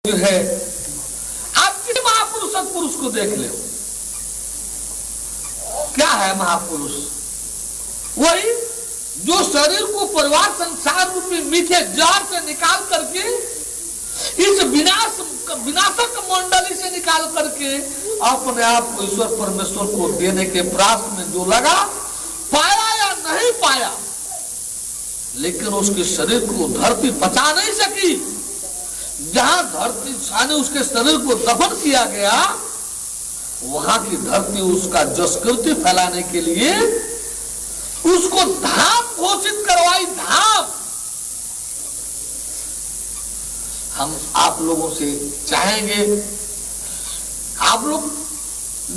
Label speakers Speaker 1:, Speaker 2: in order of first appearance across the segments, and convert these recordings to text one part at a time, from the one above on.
Speaker 1: जो है आप किसी महापुरुष सत्पुरुष को देख ले, क्या है महापुरुष? वही जो शरीर को परिवार संसार रूपी मीठे जार से निकाल करके इस विनाशक मंडली से निकाल करके अपने आप को ईश्वर परमेश्वर को देने के प्रयास में जो लगा, पाया या नहीं पाया, लेकिन उसके शरीर को धरती बचा नहीं सकी। जहां धरती ने उसके शरीर को दफन किया गया, वहां की धरती उसका जसकृति फैलाने के लिए उसको धाम घोषित करवाई। धाम हम आप लोगों से चाहेंगे, आप लोग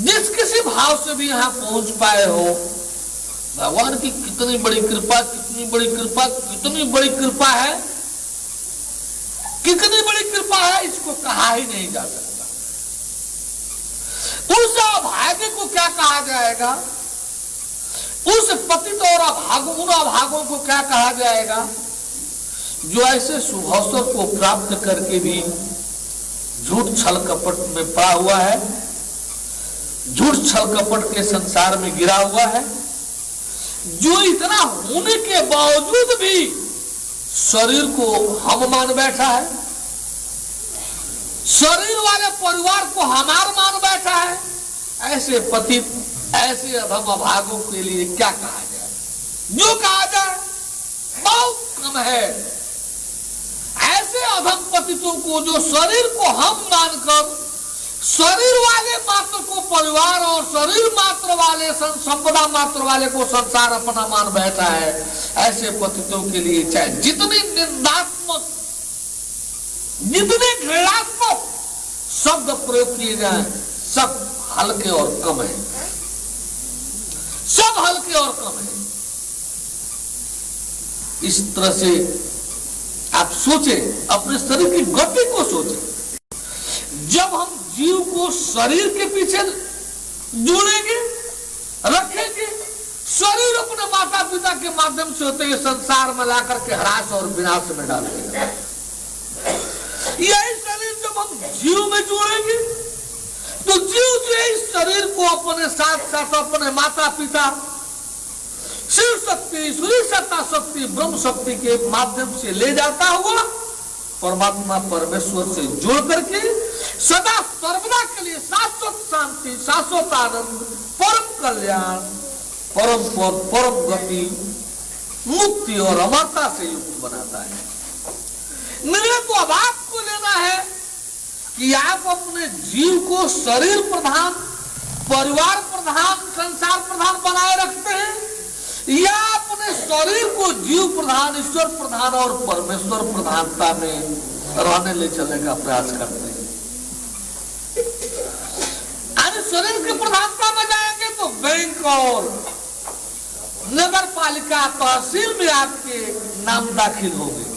Speaker 1: जिस किसी भाव से भी यहां पहुंच पाए हो, भगवान की कितनी बड़ी कृपा, कितनी बड़ी कृपा, कितनी बड़ी कृपा है, कितनी बड़ी कृपा है, इसको कहा ही नहीं जा सकता। उस अभागे को क्या कहा जाएगा? उस पतित और उन अभागों को क्या कहा जाएगा जो ऐसे शुभावसर को प्राप्त करके भी झूठ छल कपट में पड़ा हुआ है, झूठ छल कपट के संसार में गिरा हुआ है, जो इतना होने के बावजूद भी शरीर को हम मान बैठा है, शरीर वाले परिवार को हमार मान बैठा है। ऐसे पतित, ऐसे अधम अभागों के लिए क्या कहा जाए? जो कहा जाए बहुत कम है। ऐसे अधम पतितों को जो शरीर को हम मानकर शरीर वाले मात्र को परिवार और शरीर मात्र वाले संपदा मात्र वाले को संसार अपना मान बैठा है, ऐसे पतितों के लिए चाहे जितनी निंदात्मक, जितने घृणात्मक शब्द प्रयोग किए जाए, सब हल्के और कम है, सब हल्के और कम है। इस तरह से आप सोचें, अपने शरीर की गति को सोचें। जब हम जीव को शरीर के पीछे जोड़ेंगे, रखेंगे, शरीर अपने माता पिता के माध्यम से होते हुए संसार में लाकर के ह्रास और विनाश में डाल देगा। यही शरीर जब हम जीव में जोड़ेंगे तो जीव जो इस शरीर को अपने साथ साथ अपने माता पिता, शिव शक्ति, ईश्वरी सत्ता शक्ति, ब्रह्म शक्ति के माध्यम से ले जाता हुआ परमात्मा परमेश्वर से जोड़ करके सदा सर्वदा के लिए शाश्वत शांति, शाश्वत आनंद, परम कल्याण, परम पद, परम गति, मुक्ति और अमरता से युक्त बनाता है। निर्णय तो अब आपको लेना है कि आप अपने जीव को शरीर प्रधान, परिवार प्रधान, संसार प्रधान बनाए रखते हैं या अपने शरीर को जीव प्रधान, ईश्वर प्रधान और परमेश्वर प्रधानता में रहने ले चलने का प्रयास करते हैं। अरे शरीर की प्रधानता में जाएंगे तो बैंक और नगर पालिका, तहसील में आपके नाम दाखिल होंगे,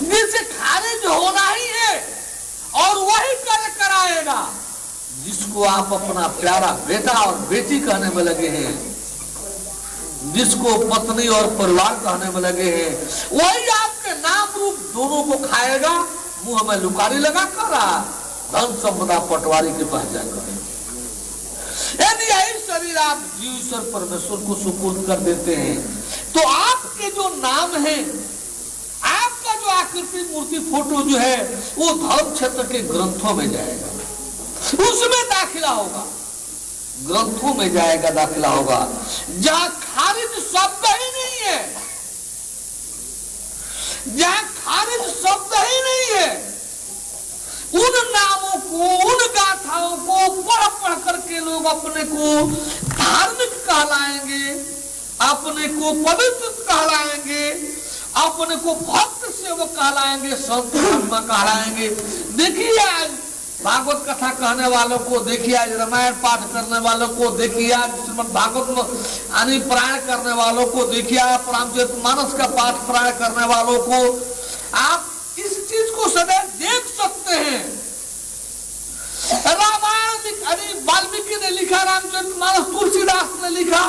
Speaker 1: जिसे खारिज होना ही है और वही कराएगा जिसको आप अपना प्यारा बेटा और बेटी कहने में लगे हैं, जिसको पत्नी और परिवार कहने में लगे हैं, वही आपके नाम रूप दोनों को खाएगा, मुंह में लुकारी लगा कर धन संपदा पटवारी के पास जाकर। यदि यही शरीर आप जीव ईश्वर परमेश्वर को सुपुर्द कर देते हैं तो आपके जो नाम है, आपका जो आकृति मूर्ति फोटो जो है, वो धर्म क्षेत्र के ग्रंथों में जाएगा, उसमें दाखिला होगा, ग्रंथों में जाएगा, दाखिला होगा, जहां खारिज शब्द ही नहीं है, जहां खारिज शब्द ही नहीं है। उन नामों को, उन गाथाओं को पढ़ पढ़ करके लोग अपने को धार्मिक कहलाएंगे, अपने को पवित्र कहलाएंगे, अपने को भक्त सेवक कहलाएंगे, संत महात्मा कहलाएंगे। देखिए आज भागवत कथा कहने वालों को देखिए, आज रामायण पाठ करने वालों को देखिए, आज श्रीमद् भागवत आनी पारायण करने वालों को देखिए, आप रामचरितमानस का पाठ पारायण करने वालों को आप इस चीज को सदैव देख सकते हैं। रामायण वाल्मीकि ने लिखा, रामचरितमानस तुलसीदास ने लिखा,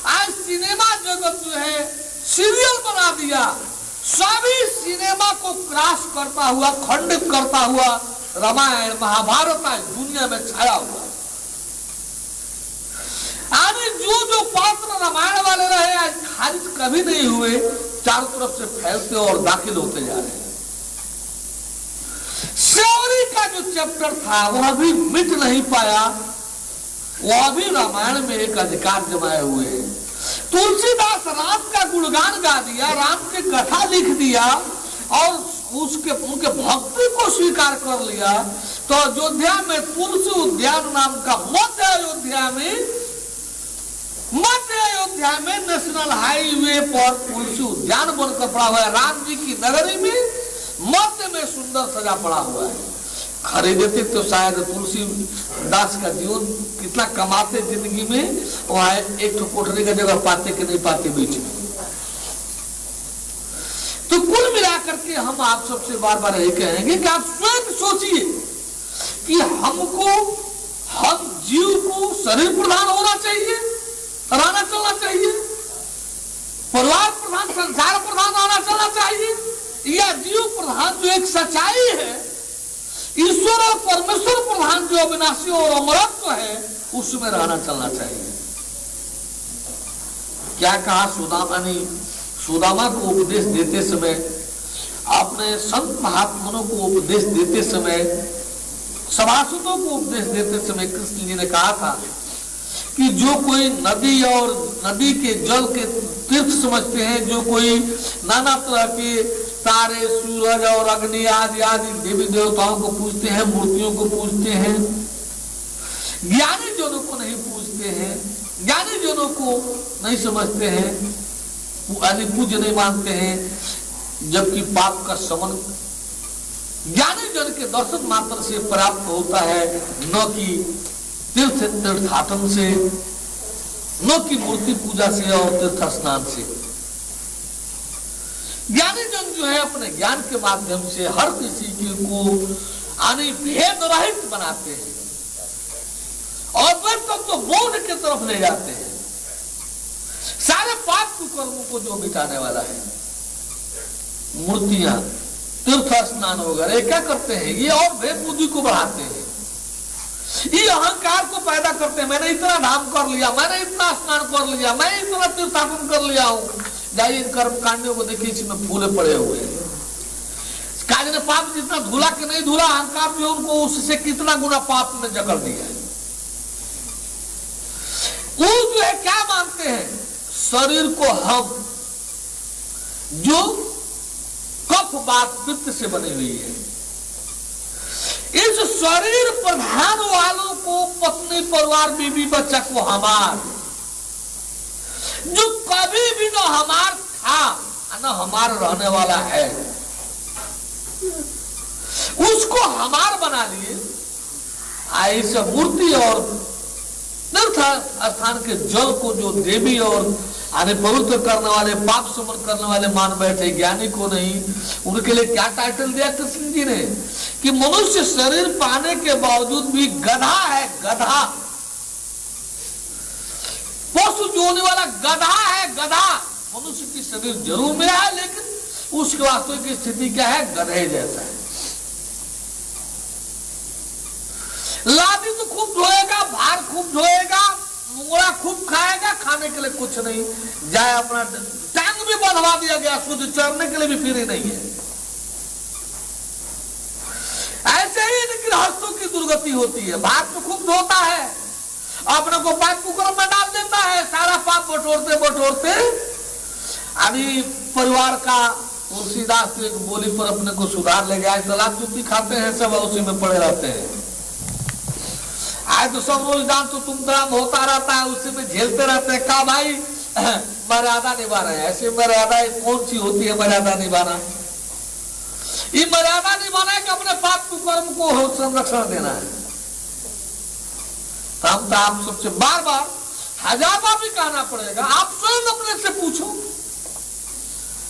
Speaker 1: आज सिनेमा जगत जो है सीरियल बना दिया, सभी सिनेमा को क्रॉस करता हुआ, खंडित करता हुआ रामायण महाभारत आज दुनिया में छाया हुआ। आज जो जो पात्र रामायण वाले रहे आज खारिज कभी नहीं हुए, चारों तरफ से फैलते और दाखिल होते जा रहे हैं। शौर्य का जो चैप्टर था वह भी मिट नहीं पाया, वह भी रामायण में एक अधिकार जमाए हुए है। तुलसीदास राम का गुणगान गा दिया, राम की कथा लिख दिया और उनके भक्ति को स्वीकार कर लिया। तो अयोध्या में तुलसी उद्यान नाम का मध्य अयोध्या में नेशनल हाईवे पर तुलसी उद्यान बनकर पड़ा हुआ है। राम जी की नगरी में मध्य में सुंदर सजा पड़ा हुआ है। खरीदते तो शायद तुलसीदास का जीवन कितना कमाते जिंदगी में, वहां एक तो कोठरी का जगह पाते कि नहीं पाते बीच में। तो कुल मिलाकर के हम आप सबसे बार बार यही कहेंगे कि आप स्वयं सोचिए कि हम जीव को शरीर प्रधान होना चाहिए, रहना चलना चाहिए, परिवार प्रधान, संसार प्रधान रहना चलना चाहिए, या जीव प्रधान जो एक सच्चाई है, ईश्वर और परमेश्वर प्रधान जो अविनाशी और अमरत्व है, उसमें रहना चलना चाहिए। क्या कहा सुदामा ने? सुदामा को उपदेश देते समय, अपने संत महात्माओं को उपदेश देते समय, सभासदों को उपदेश देते समय कृष्ण जी ने कहा था कि जो कोई नदी और नदी के जल के तीर्थ समझते हैं, जो कोई नाना तरह के तारे, सूरज और अग्नि आदि आदि देवी देवताओं को पूजते हैं, मूर्तियों को पूजते हैं, ज्ञानी जनों को नहीं पूजते हैं, ज्ञानी जनों को नहीं समझते हैं, पूज्य नहीं मानते हैं, जबकि पाप का शमन ज्ञानी जन के दर्शन मात्र से प्राप्त होता है, न कि तीर्थाटन से, न कि मूर्ति पूजा से और तीर्थ स्नान से। ज्ञानी जन जो है अपने ज्ञान के माध्यम से हर किसी को भेद रहित बनाते हैं और फिर तक तो बोध की तरफ ले जाते हैं। सारे पाप कुकर्मों को जो मिटाने वाला है, मूर्तियां, तीर्थ स्नान वगैरह क्या करते हैं? ये और भेद बुद्धि को बढ़ाते हैं, ये अहंकार को पैदा करते हैं। मैंने इतना धाम कर लिया, मैंने इतना स्नान कर लिया, मैं इतना तीर्थाटन कर लिया हूं। जाइए कर्म कांडियों को देखिए, इसमें फूले पड़े हुए हैं। काज ने पाप जितना धुला कि नहीं धुला, अहंकार जो उनको उससे कितना गुना पाप में जकड़ दिया है। वो जो है क्या मानते हैं? शरीर को हम जो कफ बात पित्त से बनी हुई है, इस शरीर प्रधान वालों को, पत्नी परिवार बीबी बच्चा को हमार, जो कभी भी न हमार था न हमार रहने वाला है, उसको हमार बना लिए। ऐसे मूर्ति और तीर्थ स्थान के जल को जो देवी और पवित्र करने वाले, पाप समन करने वाले मान बैठे, ज्ञानी को नहीं। उनके लिए क्या टाइटल दिया कृष्ण जी ने कि मनुष्य शरीर पाने के बावजूद भी गधा है, गधा, पशु जोने वाला गधा है, गधा। मनुष्य की शरीर जरूर मिला है, लेकिन उसकी वास्तविक स्थिति क्या है? गधे जैसा है। लादी तो खूब धोएगा, भार खूब धोएगा, मुंगड़ा खूब खाएगा, खाने के लिए कुछ नहीं। जाए अपना टांग भी बंधवा दिया गया, शुद्ध चरने के लिए भी फ्री नहीं है। ऐसे ही इन गृहस्थों की दुर्गति होती है। भार तो खूब धोता है, अपने को पाप कुकर्म में डाल देता है, सारा पाप बटोरते बटोरते अभी परिवार का तुलसीदास एक बोली पर अपने को सुधार ले गया। सलाद जूती खाते हैं, सब उसी में पड़े रहते हैं। आज तो सब रोज डांस तो तुम तराम होता रहता है, उसी में झेलते रहते हैं। कहा भाई मर्यादा निभा रहे हैं। ऐसी मर्यादा कौन सी होती है मर्यादा निभाना? ये मर्यादा निभाना है कि अपने पाप कुकर्म को संरक्षण देना है। तो हम तो आप सबसे बार बार हजार बार भी कहना पड़ेगा, आप स्वयं अपने से पूछो,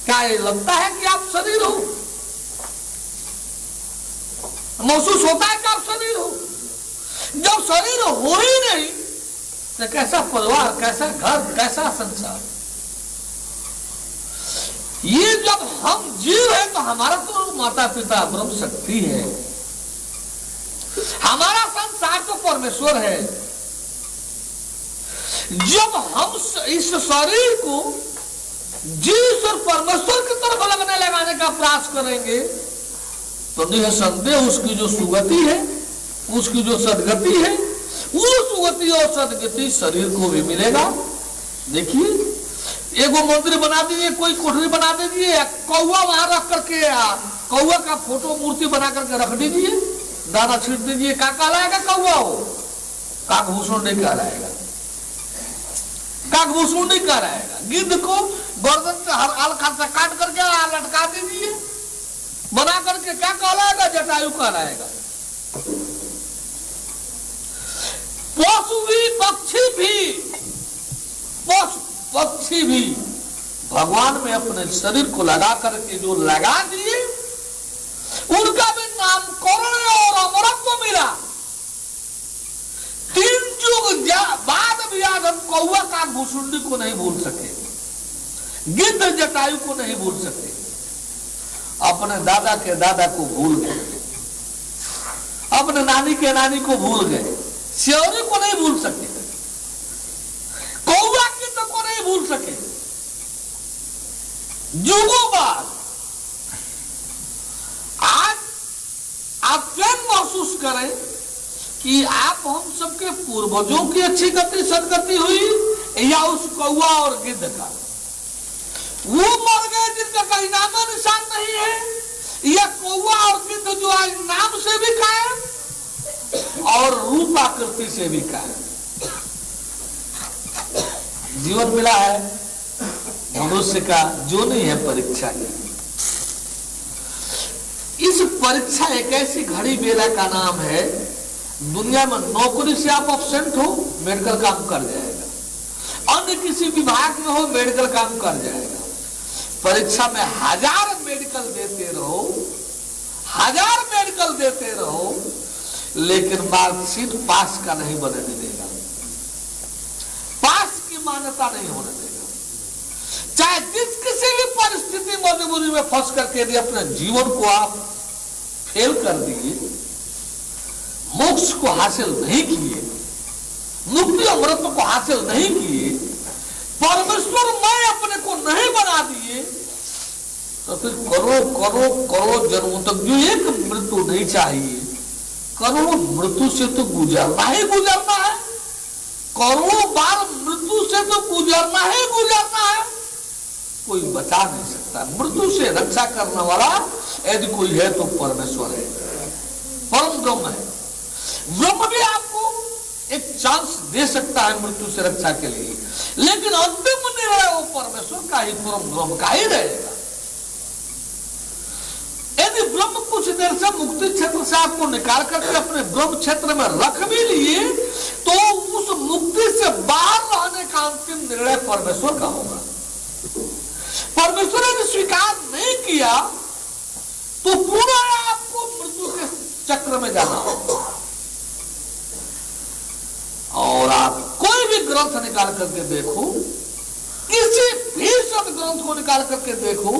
Speaker 1: क्या ये लगता है कि आप शरीर हो? महसूस होता है कि आप शरीर हो? जब शरीर हो ही नहीं तो कैसा परिवार, कैसा घर, कैसा संसार? ये जब हम जीव है तो हमारा तो माता पिता ब्रह्म शक्ति है, हमारा संसार तो परमेश्वर है। जब हम इस शरीर को जीव और परमेश्वर की तरफ लगने लगाने का प्रयास करेंगे तो निसंदेह उसकी जो सुगति है, उसकी जो सदगति है, वो सुगति और सदगति शरीर को भी मिलेगा। देखिए एगो मंदिर बना दीजिए, कोई कोठरी बना दीजिए, कौवा वहां रख करके कौवा का फोटो मूर्ति बना करके रख दीजिए, दाना छीट दीजिए, क्या कहलाएगा कौवा? हो काकभूषण नहीं कहलाएगा, काकभूषण नहीं कहलाएगा। गिद्ध को गर्दन से हर अलखा से काट करके लटका दीजिए, बना करके क्या कहलाएगा? जटायु कहलाएगा। पशु भी पक्षी भी भगवान में अपने शरीर को लगा करके जो लगा दिए, उनका भी नामकरण और अमरत्व मिला। 3 युग बाद भी आज हम कौवा का भूषुंडी को नहीं भूल सके, गिद्ध जटायु को नहीं भूल सके, अपने दादा के दादा को भूल गए, अपने नानी के नानी को भूल गए, श्योरी को नहीं भूल सके, कौवा की तो को नहीं भूल सके। युगों बाद आज आप स्वयं महसूस करें कि आप हम सबके पूर्वजों की अच्छी गति सदगति हुई या उस कौवा और गिद्ध का? वो मर गए जिनका कहीं नाम निशान नहीं है, या कौवा और गिद्ध जो आज नाम से भी कायम और रूप आकृति से भी कायम? जीवन मिला है मनुष्य का जो नहीं है परीक्षा की। इस परीक्षा एक ऐसी घड़ी बेला का नाम है, दुनिया में नौकरी से आप अब्सेंट हो मेडिकल काम कर जाएगा, अन्य किसी विभाग में हो मेडिकल काम कर जाएगा। परीक्षा में 1000 मेडिकल देते रहो, 1000 मेडिकल देते रहो, लेकिन मार्कशीट पास का नहीं बनने देगा, पास की मान्यता नहीं होने देगा। चाहे जिस किसी भी परिस्थिति मजबूरी में फंस करके यदि अपने जीवन को आप फेल कर दिए, मोक्ष को हासिल नहीं किए, मुक्ति अमृत को हासिल नहीं किए, परमेश्वर मैं अपने को नहीं बना दिए, तो फिर करोड़ जन्मों तक जो एक मृत्यु नहीं चाहिए, करोड़ मृत्यु से तो गुजरना ही गुजरना है, करोड़ों बार मृत्यु से तो गुजरना ही गुजरना है, कोई बचा नहीं सकता। मृत्यु से रक्षा करने वाला यदि कोई है तो परमेश्वर है, परम ब्रह्म है। ब्रह्म भी आपको एक चांस दे सकता है मृत्यु से रक्षा के लिए, लेकिन अंतिम निर्णय वो परमेश्वर का ही, परम ब्रह्म का ही रहेगा। यदि ब्रह्म कुछ देर से मुक्ति क्षेत्र से आपको निकाल करके अपने ब्रह्म क्षेत्र में रख भी लिए, तो उस मुक्ति से बाहर रहने का अंतिम निर्णय परमेश्वर का होगा। परमेश्वर ने स्वीकार नहीं किया तो पूरा आपको मृत्यु के चक्र में जाना होगा। और आप कोई भी ग्रंथ निकाल करके देखो, किसी भी सदग्रंथ को निकाल करके देखो,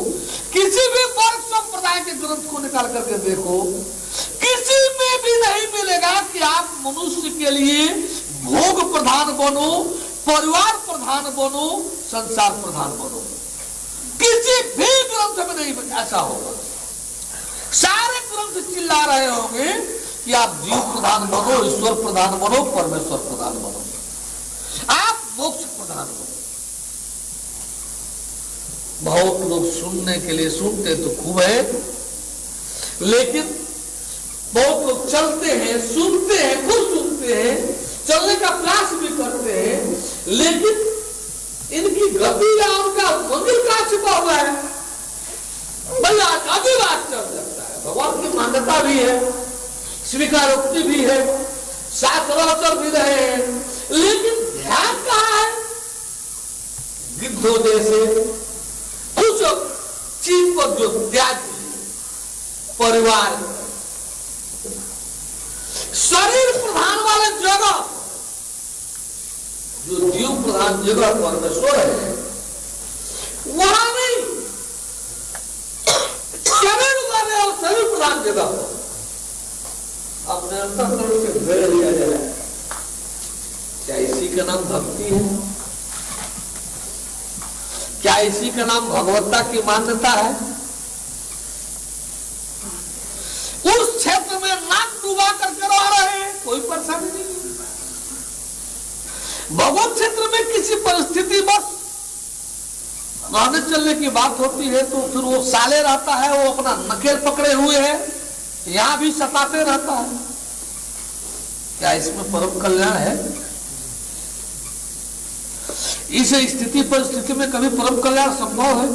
Speaker 1: किसी भी वर्ग संप्रदाय के ग्रंथ को निकाल करके देखो, किसी में भी नहीं मिलेगा कि आप मनुष्य के लिए भोग प्रधान बनो, परिवार प्रधान बनो, संसार प्रधान बनो। किसी भी ग्रंथ में नहीं ऐसा होगा। सारे ग्रंथ चिल्ला रहे होंगे कि आप जीव प्रधान बनो, ईश्वर प्रधान बनो, परमेश्वर प्रधान बनो, आप मोक्ष प्रधान बनो। बहुत लोग सुनने के लिए सुनते तो खूब है, लेकिन बहुत लोग चलते हैं, सुनते हैं, खुद सुनते हैं, चलने का प्रयास भी करते हैं, लेकिन इनकी गति या उनका मंदिर कहां छिपा हुआ है? भैया अभी बात चल सकता है, भगवान की मान्यता भी है, स्वीकारोक्ति भी है, शास्त्र चल भी रहे हैं, लेकिन ध्यान कहां है? गिद्धों जैसे कुछ चीज पर जो त्याग, परिवार, शरीर प्रधान वाले जगह, जो जीव प्रधान जगह परमेश्वर है, वहां नहीं, सुनसान जगह हो, अपने अंतःकरण से घेर लिया जाए। क्या इसी का नाम भक्ति है? क्या इसी का नाम भगवत्ता की मान्यता है? उस क्षेत्र में नाक डुबा कर करवा रहे हैं, कोई परेशानी नहीं। भगवत क्षेत्र में किसी परिस्थिति बस रहने चलने की बात होती है तो फिर वो साले रहता है, वो अपना नकेल पकड़े हुए है, यहां भी सताते रहता है। क्या इसमें परम कल्याण है? इस स्थिति परिस्थिति में कभी परम कल्याण संभव है?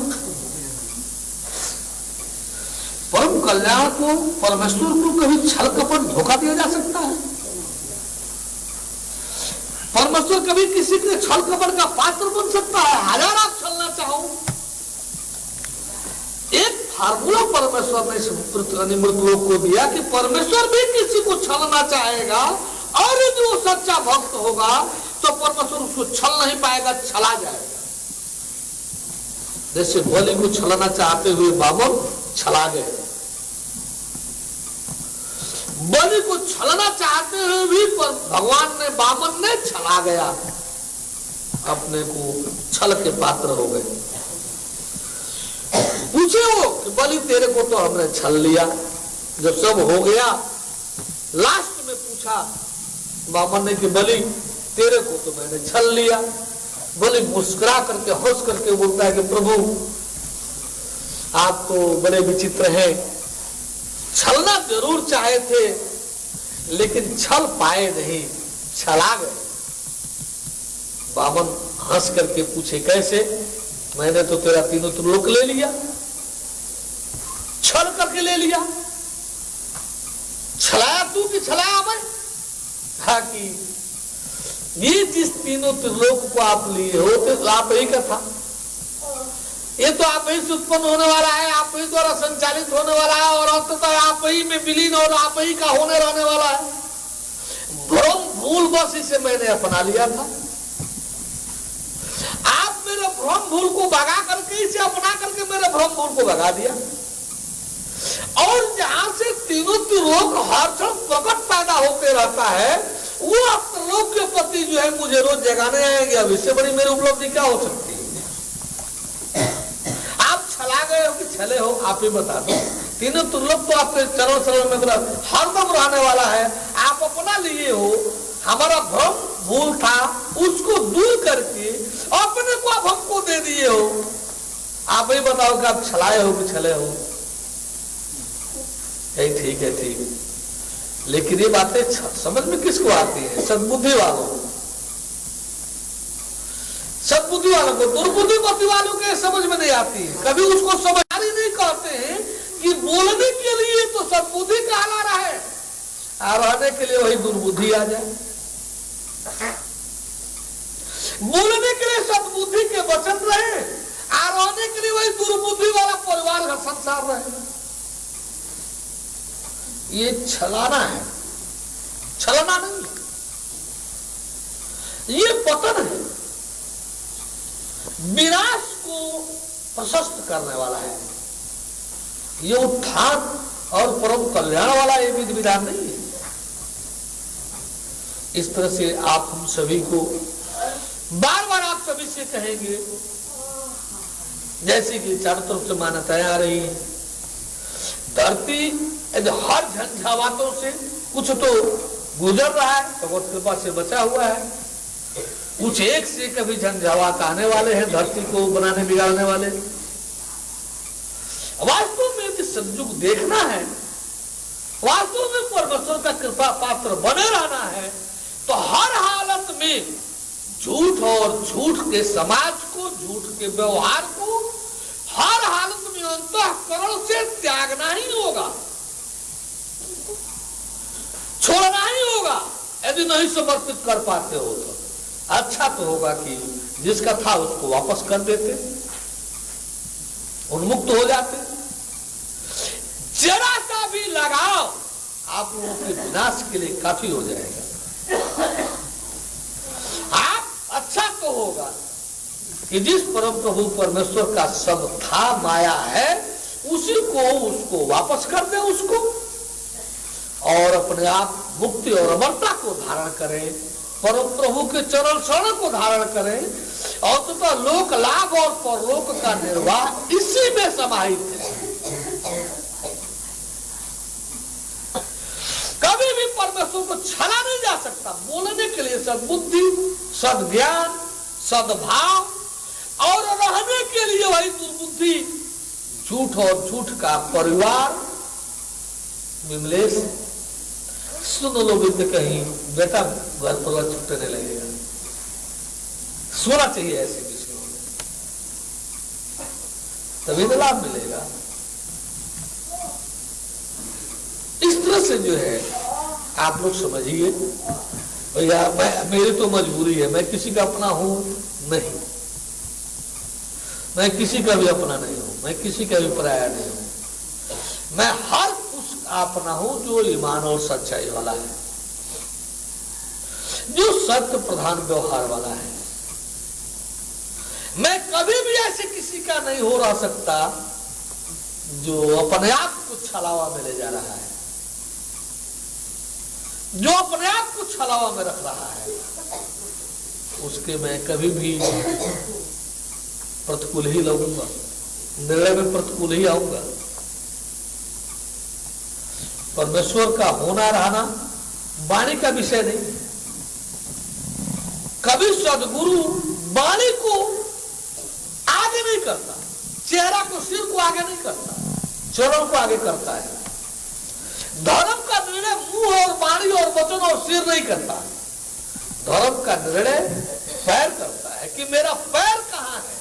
Speaker 1: परम कल्याण को, परमेश्वर को कभी छल कपट धोखा दिया जा सकता है? परमेश्वर कभी किसी के छल कपट का पात्र बन सकता है? हजार आप छलना चाहो, एक फार्मूला परमेश्वर ने मृत लोग को दिया कि परमेश्वर भी किसी को छलना चाहेगा और यदि वो सच्चा भक्त होगा तो परमेश्वर उसको छल नहीं पाएगा, छला जाएगा। जैसे बलि को छलाना चाहते हुए बामन छला गए, बलि को छलना चाहते हुए भी भगवान ने, बामन ने छला गया, अपने को छल के पात्र हो गए। पूछे वो कि बलि तेरे को तो हमने छल लिया। जब सब हो गया लास्ट में पूछा बामन ने कि बलि तेरे को तो मैंने छल लिया। बलि मुस्कुरा करके हंस करके बोलता है कि प्रभु आप तो बड़े विचित्र हैं, छलना जरूर चाहे थे लेकिन छल पाए नहीं, छला गए। बामन हंस करके पूछे कैसे? मैंने तो तेरा तीनों त्रिलोक ले लिया, छल करके ले लिया। छलाया तू कि छलाया मैं? कहा कि ये जिस तीनों त्रिलोक को आप लिए हो तो आप ही का था, ये तो आप ही से उत्पन्न होने वाला है, आप ही द्वारा संचालित होने वाला है और अंततः आप ही में विलीन और आप ही का होने रहने वाला है। भ्रम भूल बस इसे मैंने अपना लिया था। आप मेरे भ्रम भूल को भगा करके, इसे अपना करके मेरे भ्रम भूल को भगा दिया। और जहां से तीनों त्रिलोक हर क्षण प्रकट पैदा होते रहता है, वो त्रिलोक के पति जो है मुझे रोज जगाने आएंगे। अब इससे बड़ी मेरी उपलब्धि क्या हो सकती है? आप छला गए हो कि छले हो, आप ही बता दो। तीनों त्रिलोक तो आपके चरण चरण में हरदम रहने वाला है, आप अपना लिए हो। हमारा भ्रम भूल था, उसको दूर करके अपने को आप हमको दे दिए हो। आप ही बताओ कि आप छलाए हो कि छले हो? ठीक है, ठीक है, लेकिन ये बातें समझ में किसको आती है? सद्बुद्धि वालों को। सद्बुद्धि वालों को, दुर्बुद्धि मति वालों के समझ में नहीं आती है। कभी उसको समझदारी नहीं कहते हैं कि बोलने के लिए तो सद्बुद्धि कहला रहा है और रहने के लिए वही दुर्बुद्धि आ जाए। बोलने के लिए सद्बुद्धि के वचन रहे और रहने के लिए वही दुर्बुद्धि वाला परिवार का संसार रहे। ये छलाना है, छलना नहीं, ये पतन है, विनाश को प्रशस्त करने वाला है। ये उत्थान और परम कल्याण वाला ये विधि विधान नहीं है। इस तरह से आप हम सभी को बार बार आप सभी से कहेंगे, जैसे कि चारों तरफ से मान्यताएं आ रही है, धरती हर झंझावातों से कुछ तो गुजर रहा है, भगवत कृपा से बचा हुआ है, कुछ एक से कभी झंझावात आने वाले हैं धरती को बनाने बिगाड़ने वाले। वास्तव में यदि सतयुग देखना है, वास्तव में परमेश्वर का कृपा पात्र बने रहना है, तो हर हालत में झूठ और झूठ के समाज को, झूठ के व्यवहार को हर हालत में अंतःकरण से त्यागना ही होगा, छोड़ना ही होगा। यदि नहीं समर्पित कर पाते हो तो अच्छा तो होगा कि जिसका था उसको वापस कर देते, उन्मुक्त हो जाते। जरा सा भी लगाओ आप लोगों के विनाश के लिए काफी हो जाएगा। आप अच्छा तो होगा कि जिस परम प्रभु परमेश्वर का सब था माया है, उसी को उसको वापस कर दे उसको, और अपने आप मुक्ति और अमरता को धारण करें, परम प्रभु के चरण शरण को धारण करें, और तो लोक लाभ और परलोक का निर्वाह इसी में समाहित है। कभी भी परमेश्वर को छला नहीं जा सकता। बोलने के लिए सद्बुद्धि, सद्ज्ञान, सद्भाव, और रहने के लिए वही दुर्बुद्धि, झूठ और झूठ का परिवार। विमलेश सुन लो विद्य, कहीं बेटा घर पर छूटने लगेगा। सोना चाहिए ऐसे विषयों में, तभी तो लाभ मिलेगा। इस तरह से जो है आप लोग समझिए भैया, मेरी तो मजबूरी है, मैं किसी का अपना हूं नहीं, मैं किसी का भी अपना नहीं हूं, मैं किसी का भी पराया नहीं हूं। मैं हर उसका अपना हूं जो ईमान और सच्चाई वाला है, जो सत्य प्रधान व्यवहार वाला है। मैं कभी भी ऐसे किसी का नहीं हो रह सकता जो अपने आप को छलावा में ले जा रहा है, जो अपने आप को छलावा में रख रहा है, उसके मैं कभी भी प्रतिकूल ही लगूंगा, निर्णय में प्रतिकूल ही आऊंगा। परमेश्वर का होना रहना वाणी का विषय नहीं। कभी सदगुरु वाणी को आगे नहीं करता, चेहरा को, सिर को आगे नहीं करता, चरण को आगे करता है। धर्म का निर्णय मुंह और वाणी और वचन और सिर नहीं करता। धर्म का निर्णय पैर करता है कि मेरा पैर कहां है।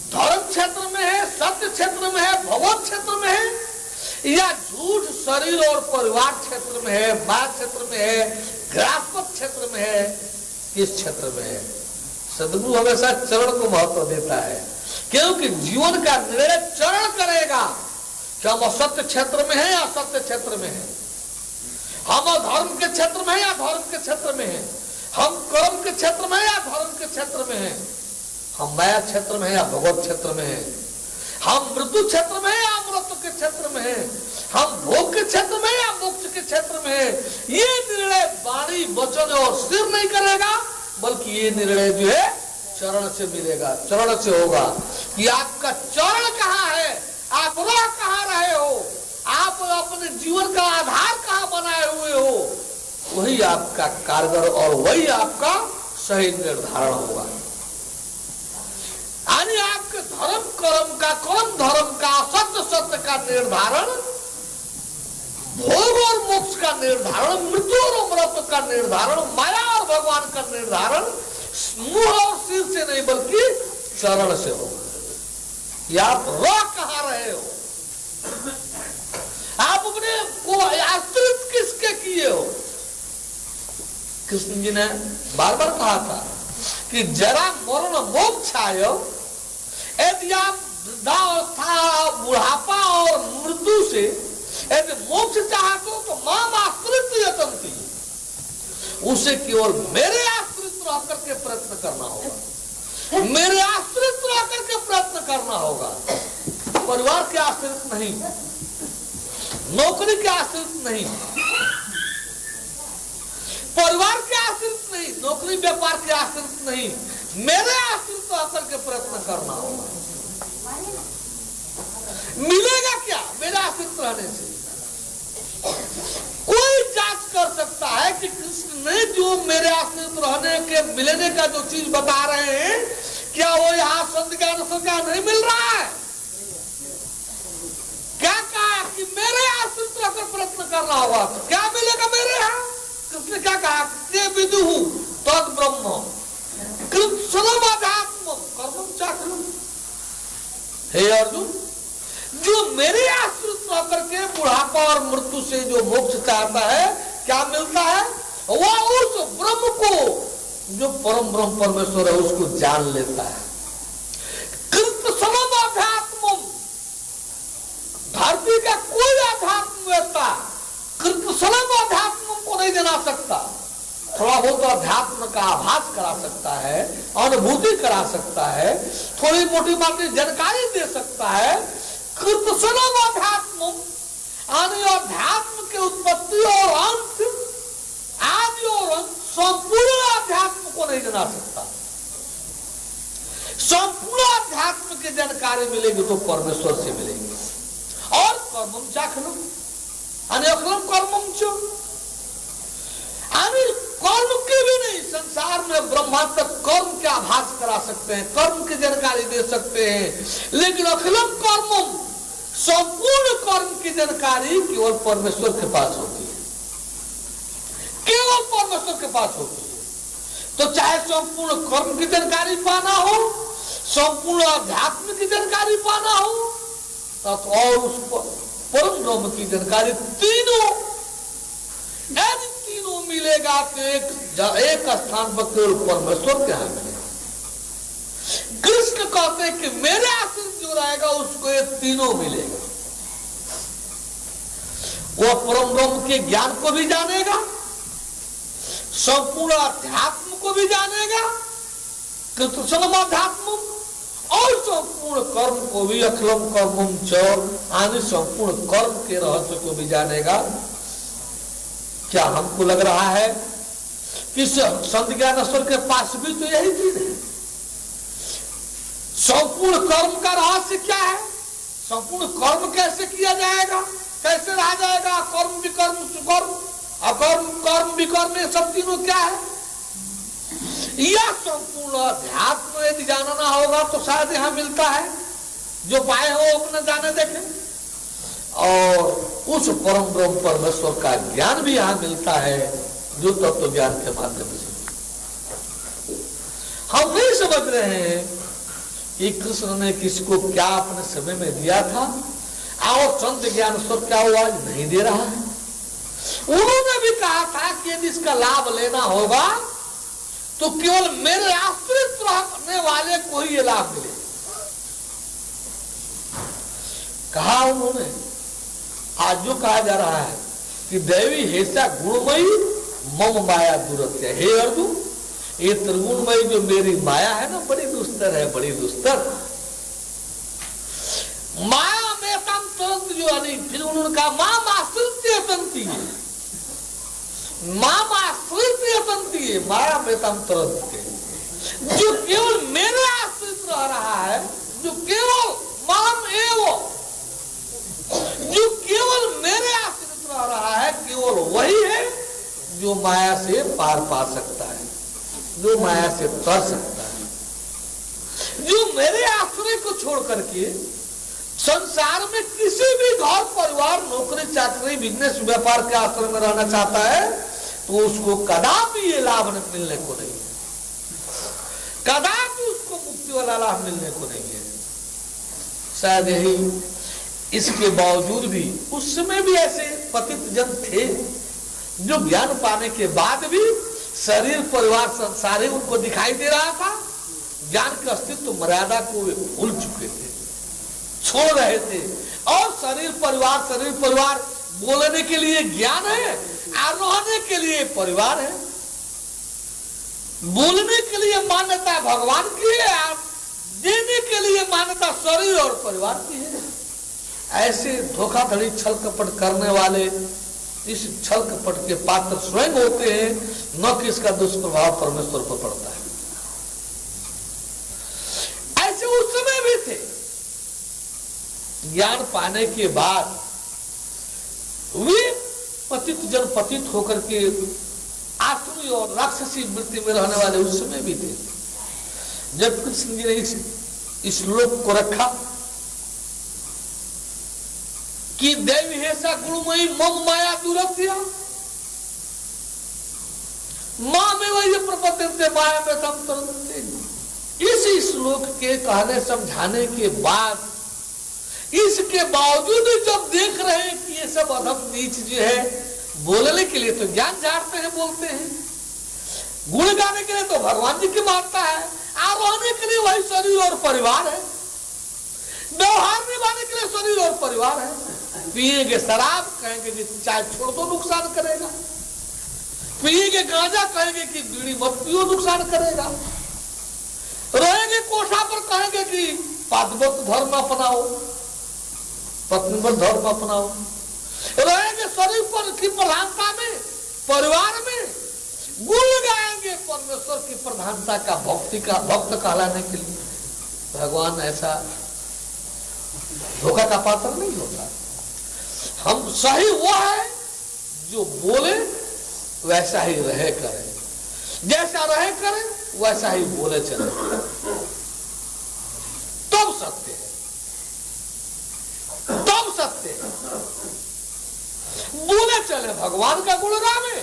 Speaker 1: धर्म क्षेत्र में है, सत्य क्षेत्र में है, भगवत क्षेत्र में है, या झूठ शरीर और परिवार क्षेत्र में है, बात क्षेत्र में है, ग्रासपत क्षेत्र में है, किस क्षेत्र में है। सदगुरु हमेशा चरण को महत्व देता है, क्योंकि जीवन का निर्णय चरण करेगा कि हम असत्य क्षेत्र में है या सत्य क्षेत्र में है, हम धर्म के क्षेत्र में है या धर्म के क्षेत्र में है, हम कर्म के क्षेत्र में है या धर्म के क्षेत्र में है, हम माया क्षेत्र में है या भगवत क्षेत्र में है, हम मृत्यु क्षेत्र में है या अमृत के क्षेत्र में है, हम भोग के क्षेत्र में है या मोक्ष के क्षेत्र में है। ये निर्णय वाणी, वचन और सिर नहीं करेगा, बल्कि ये निर्णय जो है चरण से मिलेगा, चरण से होगा कि आपका चरण कहाँ है, आप रह कहाँ रहे हो, आप अपने जीवन का आधार कहाँ बनाए हुए हो, वही आपका कारगर और वही आपका सही निर्धारण होगा। यानी आपके धर्म कर्म का, कर्म धर्म का, सत्य सत्य का निर्धारण, भोग और मोक्ष का निर्धारण, मृत्यु और अमृत का निर्धारण, माया और भगवान का निर्धारण मुंह और सिर से नहीं बल्कि चरण से होगा। या आप रह कहाँ रहे हो, आप अपने को आश्रित किसके किए हो। कृष्ण जी ने बार बार कहा था कि जरा मरण मोक्ष आयो, यदि आप वृद्धावस्था, बुढ़ापा और मृत्यु से यदि मोक्ष चाहते हो तो माम आश्रित यतन्ति, उसे केवल मेरे आश्रित रह करके प्रयत्न करना होगा, मेरे आश्रित रह करके प्रयत्न करना होगा। परिवार के आश्रित नहीं, नौकरी के आश्रित नहीं, परिवार के आश्रित नहीं, नौकरी व्यापार के आश्रित नहीं, मेरे आश्रित होकर के प्रयत्न करना होगा। मिलेगा क्या मेरे आश्रित रहने से? कोई जांच कर सकता है कि कृष्ण ने जो मेरे आश्रित रहने के मिलने का जो चीज बता रहे हैं, क्या वो यहाँ संत ज्ञान का नहीं मिल रहा है? क्या कहा कि मेरे आश्रित रहकर प्रयत्न करना होगा, क्या मिलेगा मेरे यहाँ? कृष्ण क्या कहा? ते विदुहु तद ब्रह्म कृत्सनम अध्यात्मम कर्मम चाक्रम। हे अर्जुन, जो मेरे आश्रित होकर के बुढ़ापा और मृत्यु से जो मोक्ष चाहता है, क्या मिलता है? वह उस ब्रह्म को, जो परम ब्रह्म परमेश्वर है, उसको जान लेता है। कृत्सनम अध्यात्मम, धरती का कोई अध्यात्मवेत्ता कृत्सनम अध्यात्म को नहीं जाना सकता। थोड़ा बहुत तो अध्यात्म का आभास करा सकता है, अनुभूति करा सकता है, थोड़ी मोटी बातें जानकारी दे सकता है, कृतसनम अध्यात्म, अध्यात्म के उत्पत्ति और अंत, आदि और अंत, संपूर्ण अध्यात्म को नहीं जाना सकता। संपूर्ण अध्यात्म की जानकारी मिलेगी तो परमेश्वर से मिलेगी। और कर्मम चाखलम अखलम कर्मम चो, कर्म के भी नहीं संसार में ब्रह्मा तक कर्म के आभास करा सकते हैं, कर्म की जानकारी दे सकते हैं, लेकिन अखिलम कर्मम, संपूर्ण कर्म की जानकारी केवल परमेश्वर के पास होती है, केवल परमेश्वर के पास होती है। तो चाहे संपूर्ण कर्म की जानकारी पाना हो, संपूर्ण अध्यात्म की जानकारी पाना हो, तो और उस परम ब्रह्म की जानकारी तीनों, यदि तीनों मिलेगा तो एक स्थान पर केवल परमेश्वर के यहाँ मिलेगा। कृष्ण कहते हैं कि मेरे आश्रित जो रहेगा उसको ये तीनों मिलेगा। वह परम ब्रह्म के ज्ञान को भी जानेगा, संपूर्ण अध्यात्म को भी जानेगा, कृतसनम अध्यात्म, और संपूर्ण कर्म को भी, अखिलम कर्मम च, आदि संपूर्ण कर्म के रहस्य को भी जानेगा। क्या हमको लग रहा है कि संत ज्ञानेश्वर के पास भी तो यही चीज है? संपूर्ण कर्म का रहस्य क्या है? संपूर्ण कर्म कैसे किया जाएगा, कैसे रहा जाएगा? कर्म विकर्म सुकर्म, अकर्म कर्म विकर्म, ये सब तीनों क्या है? यह संपूर्ण अध्यात्म यदि जानना होगा तो शायद यहाँ मिलता है, जो पाए हो अपने जाने देखें, और उस परम ब्रह्म परमेश्वर का ज्ञान भी यहाँ मिलता है, जो तत्व ज्ञान के माध्यम से। हम नहीं समझ रहे हैं कि कृष्ण ने किसको क्या अपने समय में दिया था, और संत ज्ञानेश्वर क्या वो आज नहीं दे रहा है। उन्होंने भी कहा था कि यदि इसका लाभ लेना होगा तो केवल मेरे आश्रित रहने वाले को ही ये लाभ मिले। कहा उन्होंने, आज जो कहा जा रहा है कि देवी हेसा गुणमयी मम माया दुरत्य, हे अर्जुन ये त्रिगुणमयी जो मेरी माया है ना, बड़ी दुस्तर है, बड़ी दुस्तर। माया में तम तुरंत जो अली, फिर उन्होंने कहा मां माश्रित्य संति है, मां माश्रित्य संति है, माया में तम तुरंत के, जो केवल मेरे आश्रित रह रहा है, जो केवल माम एवं, जो केवल मेरे आश्रित रह रहा है, केवल वही है जो माया से पार पा सकता है, जो माया से तर सकता है। जो मेरे आश्रय को छोड़ करके संसार में किसी भी घर परिवार नौकरी चाकरी बिजनेस व्यापार के आश्रय में रहना चाहता है तो उसको कदापि ये लाभ मिलने को नहीं है, कदापि उसको मुक्ति वाला लाभ मिलने को नहीं है। शायद यही, इसके बावजूद भी उस समय भी ऐसे पतित जन थे जो ज्ञान पाने के बाद भी शरीर परिवार संसार ही उनको दिखाई दे रहा था, ज्ञान के अस्तित्व मर्यादा को वे भूल चुके थे, छोड़ रहे थे। और शरीर परिवार बोलने के लिए ज्ञान है और रहने के लिए परिवार है, बोलने के लिए मान्यता भगवान की है और देने के लिए मान्यता शरीर और परिवार की है। ऐसे धोखाधड़ी छल कपट करने वाले इस छल कपट के पात्र स्वयं होते हैं, न कि इसका दुष्प्रभाव परमेश्वर पर पड़ता है। ऐसे उस समय भी थे, ज्ञान पाने के बाद वे पतित जन पतित होकर के आसुरी और राक्षसी वृत्ति में रहने वाले उस समय भी थे। जब कृष्ण जी ने इस श्लोक को रखा कि देवी हेसा गुणमयी मम माया दुरत्य, मां में वही प्रपद्यन्ते माया में तम तरन्ते, इस श्लोक के कहने समझाने के बाद, इसके बावजूद जब देख रहे हैं कि ये सब अधम नीच जो है, बोलने के लिए तो ज्ञान झाड़ते हैं, बोलते हैं, गुण गाने के लिए तो भगवान जी की मानता है, और रहने के लिए वही शरीर और परिवार है, व्यवहार निभाने के लिए शरीर और परिवार है। पिएंगे शराब, कहेंगे कि चाय छोड़ दो नुकसान करेगा, पिएंगे गांजा, कहेंगे कि बीड़ी मत पियो नुकसान करेगा, रहेंगे कोठा पर, कहेंगे कि पादवत धर्म अपनाओ, पत्नी पर धर्म अपनाओ, रहेंगे शरीर पर की प्रधानता में, परिवार में गुण गाएंगे परमेश्वर की प्रधानता का, भक्ति का, भक्त कहलाने के लिए। भगवान ऐसा धोखा का पात्र नहीं होता। हम सही वो है जो बोले वैसा ही रहे करे, जैसा रहे करे वैसा ही बोले चले, तब सत्य है, तब सत्य है। बोले चले भगवान का गुण गावे,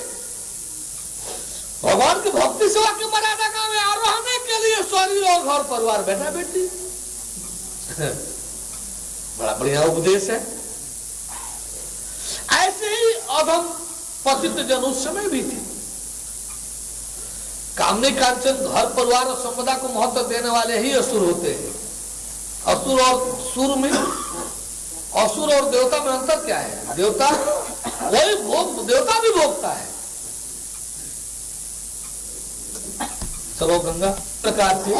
Speaker 1: भगवान की भक्ति सेवा की मर्यादा गावे, और रहने के लिए शरीर और घर परिवार बेटा बेटी। बड़ा बढ़िया उपदेश है। ऐसे ही अधम पतित जन उस समय भी थी। कामनी कांचन घर परिवार और संपदा को महत्व देने वाले ही असुर होते हैं। असुर और सुर में, असुर और देवता में अंतर क्या है? देवता वही भोग, देवता भी भोगता है। चलो गंगा प्रकार से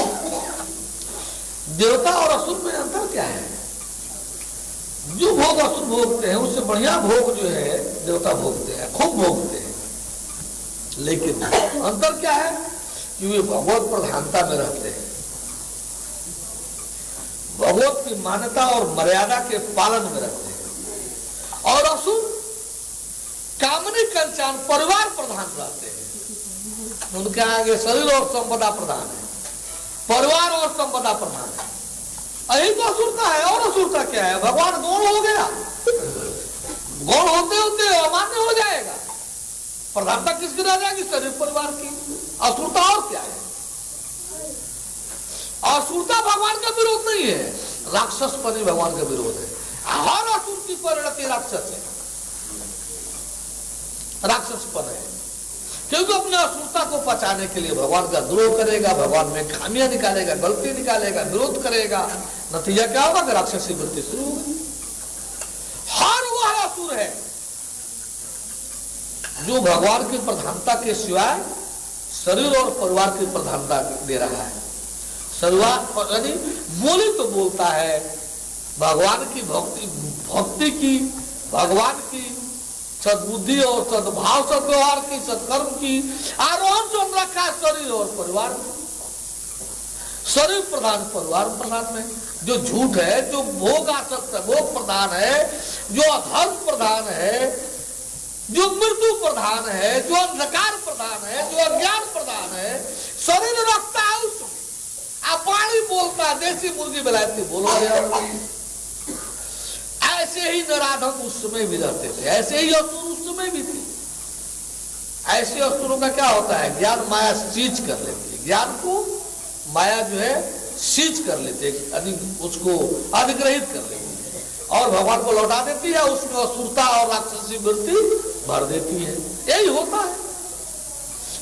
Speaker 1: देवता और असुर में अंतर क्या है? जो भोग असुर भोगते हैं उससे बढ़िया भोग जो है देवता भोगते हैं, खूब भोगते हैं। लेकिन अंतर क्या है कि वे भगवत प्रधानता में रहते हैं, भगवत की मान्यता और मर्यादा के पालन में रहते हैं। और असुर कामनी कंचान परिवार प्रधान रहते हैं। उनके आगे शरीर और संपदा प्रधान है, परिवार और संपदा प्रधान है। यही तो असुरता है। और असुरता क्या है? भगवान गौण हो गया, गौण होते होते अमान्य हो जाएगा, प्रधानता किसकी रह जाएगी? शरीर परिवार की। असुरता और क्या है? असुरता भगवान का विरोध नहीं है, राक्षसपनी भगवान का विरोध है। हर असुर की परिणति राक्षस है, राक्षसपन है। क्योंकि अपने असुरता को पचाने के लिए भगवान का द्रोह करेगा, भगवान में खामियां निकालेगा, गलती निकालेगा, विरोध करेगा। नतीजा क्या होगा कि राक्षसी वृत्ति शुरू होगी। हर वह असुर है जो भगवान की प्रधानता के सिवाय शरीर और परिवार की प्रधानता दे रहा है। शरीर यानी बोली तो बोलता है भगवान की भक्ति, भक्ति की, भगवान की सद्बुद्धि और सद्भाव सद्व्यवहार की, सत्कर्म की आरोहण जो रखा है शरीर और परिवार में। शरीर प्रधान, परिवार प्रधान में। जो झूठ है, जो भोग आसक्त है, भोग प्रधान है, जो अधर्म प्रधान है, जो मृत्यु प्रधान है, जो अंधकार प्रधान है, जो अज्ञान प्रधान है, शरीर रखता है उसमें। आप वाणी बोलता है, देसी मुर्गी बेलायती बोलो गया। ऐसे ही नराधम उस समय भी रहते थे, ऐसे ही असुर उस समय भी थे। ऐसे असुरों का क्या होता है? ज्ञान माया सीज कर लेती है, ज्ञान को माया जो है सीज कर लेते हैं, उसको अधिग्रहित कर लेती है और भगवान को लौटा देती है। उसमें असुरता और राक्षसी वृत्ति भर देती है। यही होता है।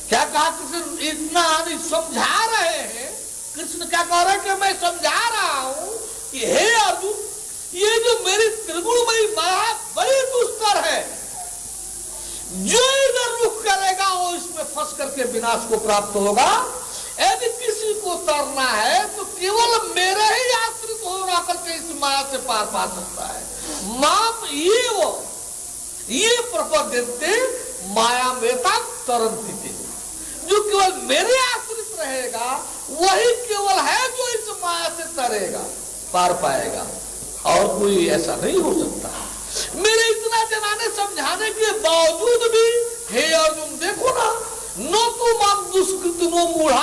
Speaker 1: क्या कहा कृष्ण? इतना समझा रहे हैं। कृष्ण क्या कह रहे हैं कि मैं समझा रहा हूं कि हे अर्जुन, ये जो मेरी त्रिगुणमयी माया बड़ी दुष्कर है, जो इधर रुख करेगा वो इसमें फंस करके विनाश को प्राप्त होगा। यदि किसी को तरना है तो केवल मेरे ही आश्रित हो रहा करके इस माया से पार पा सकता है। माम ये प्रपद्यन्ते माया मेता तरन्ति, जो केवल मेरे आश्रित रहेगा वही केवल है जो इस माया से तरेगा, पार पाएगा। और कोई ऐसा नहीं हो सकता। मेरे इतना जनाने समझाने के बावजूद भी हे अर्जुन देखो ना, नो तुम दुष्कृत नो मूढ़ा